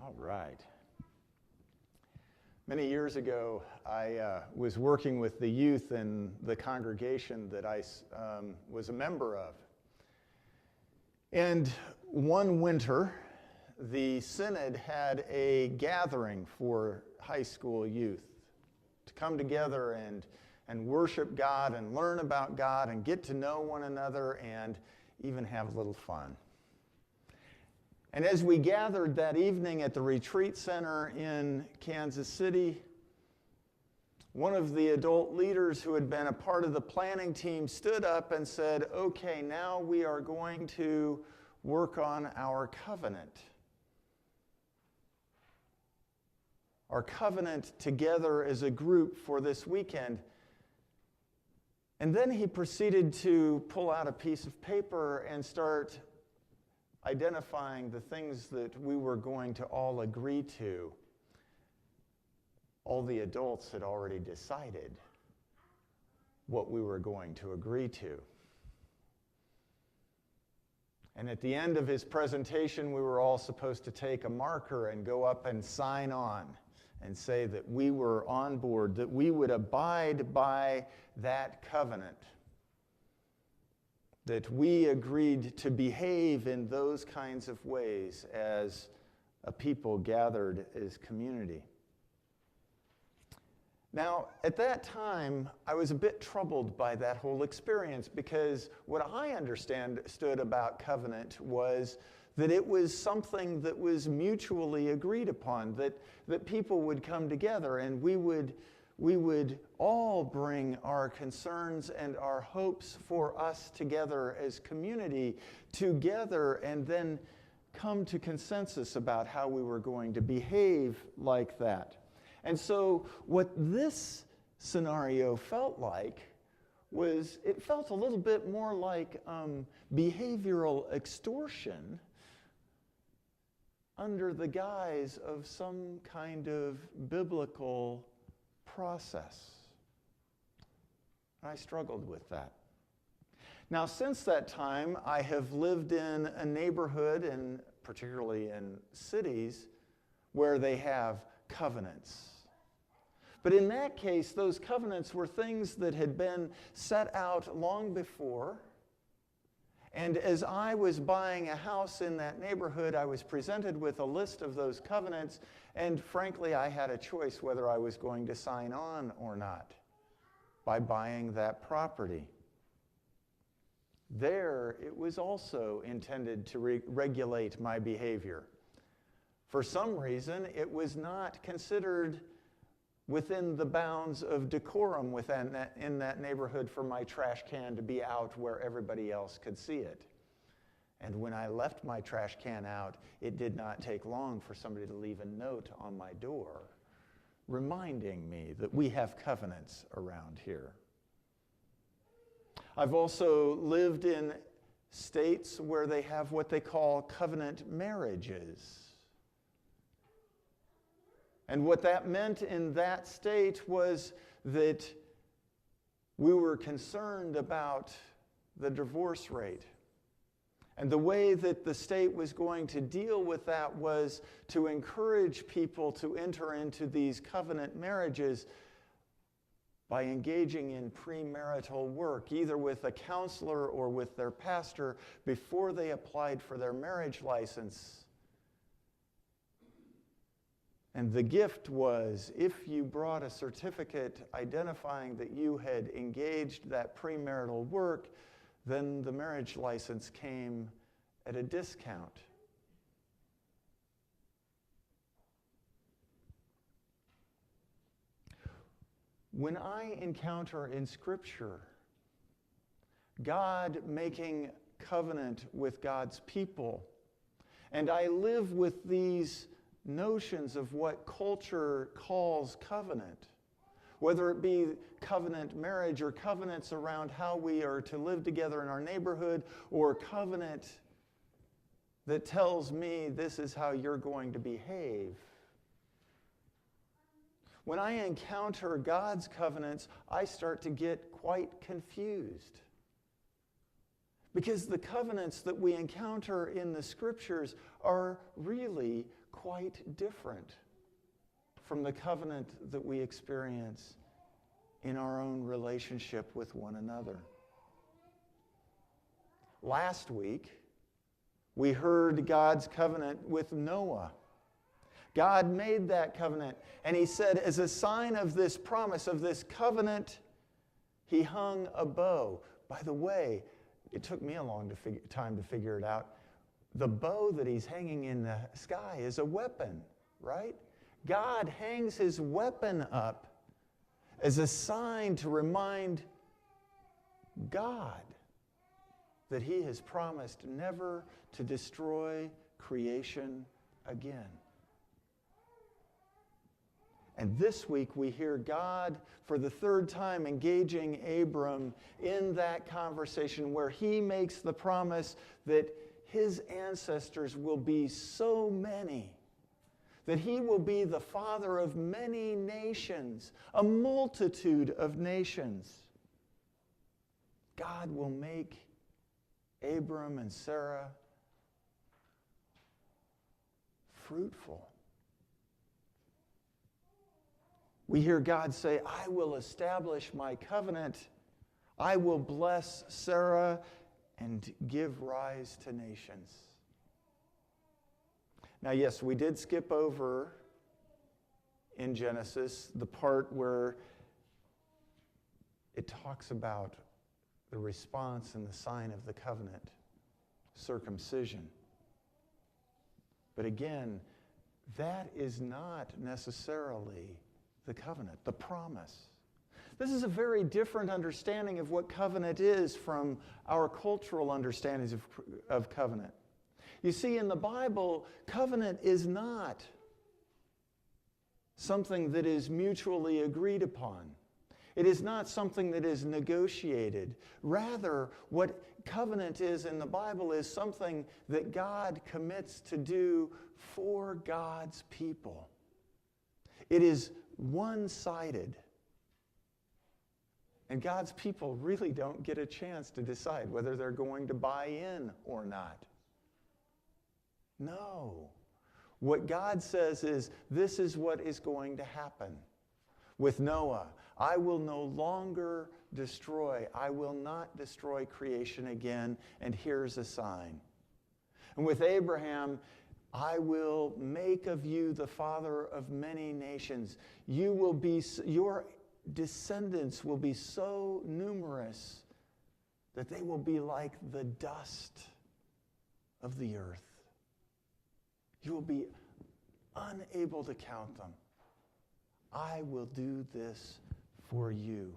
All right. Many years ago, I was working with the youth in the congregation that I was a member of. And one winter, the synod had a gathering for high school youth to come together and worship God and learn about God and get to know one another and even have a little fun. And as we gathered that evening at the retreat center in Kansas City, one of the adult leaders who had been a part of the planning team stood up and said, "Okay, now we are going to work on our covenant. Our covenant together as a group for this weekend." And then he proceeded to pull out a piece of paper and start identifying the things that we were going to all agree to. All the adults had already decided what we were going to agree to. And at the end of his presentation, we were all supposed to take a marker and go up and sign on and say that we were on board, that we would abide by that covenant, that we agreed to behave in those kinds of ways as a people gathered as community. Now, at that time, I was a bit troubled by that whole experience because what I understood about covenant was that it was something that was mutually agreed upon, that people would come together and we would all bring our concerns and our hopes for us together as community together and then come to consensus about how we were going to behave like that. And so what this scenario felt like was, it felt a little bit more like behavioral extortion under the guise of some kind of biblical process. I struggled with that. Now, since that time, I have lived in a neighborhood, and particularly in cities, where they have covenants. But in that case, those covenants were things that had been set out long before. And as I was buying a house in that neighborhood, I was presented with a list of those covenants, and frankly, I had a choice whether I was going to sign on or not by buying that property. There, it was also intended to regulate my behavior. For some reason, it was not considered within the bounds of decorum in that neighborhood for my trash can to be out where everybody else could see it. And when I left my trash can out, it did not take long for somebody to leave a note on my door reminding me that we have covenants around here. I've also lived in states where they have what they call covenant marriages. And what that meant in that state was that we were concerned about the divorce rate. And the way that the state was going to deal with that was to encourage people to enter into these covenant marriages by engaging in premarital work, either with a counselor or with their pastor, before they applied for their marriage license. And the gift was, if you brought a certificate identifying that you had engaged that premarital work, then the marriage license came at a discount. When I encounter in Scripture God making covenant with God's people, and I live with these notions of what culture calls covenant, whether it be covenant marriage or covenants around how we are to live together in our neighborhood, or covenant that tells me this is how you're going to behave. When I encounter God's covenants, I start to get quite confused Because the covenants that we encounter in the Scriptures are really quite different from the covenant that we experience in our own relationship with one another. Last week, we heard God's covenant with Noah. God made that covenant, and he said, as a sign of this promise, of this covenant, he hung a bow. By the way, it took me a long time to figure it out. The bow that he's hanging in the sky is a weapon, right? God hangs his weapon up as a sign to remind God that he has promised never to destroy creation again. And this week we hear God for the third time engaging Abram in that conversation where he makes the promise that his ancestors will be so many, that he will be the father of many nations, a multitude of nations. God will make Abram and Sarah fruitful. We hear God say, I will establish my covenant. I will bless Sarah and give rise to nations. Now, yes, we did skip over in Genesis the part where it talks about the response and the sign of the covenant, circumcision. But again, that is not necessarily the covenant, the promise. This is a very different understanding of what covenant is from our cultural understandings of covenant. You see, in the Bible, covenant is not something that is mutually agreed upon. It is not something that is negotiated. Rather, what covenant is in the Bible is something that God commits to do for God's people. It is one-sided. And God's people really don't get a chance to decide whether they're going to buy in or not. No. What God says is, this is what is going to happen. With Noah, I will no longer destroy. I will not destroy creation again, and here's a sign. And with Abraham, I will make of you the father of many nations. Your descendants will be so numerous that they will be like the dust of the earth. You will be unable to count them. I will do this for you.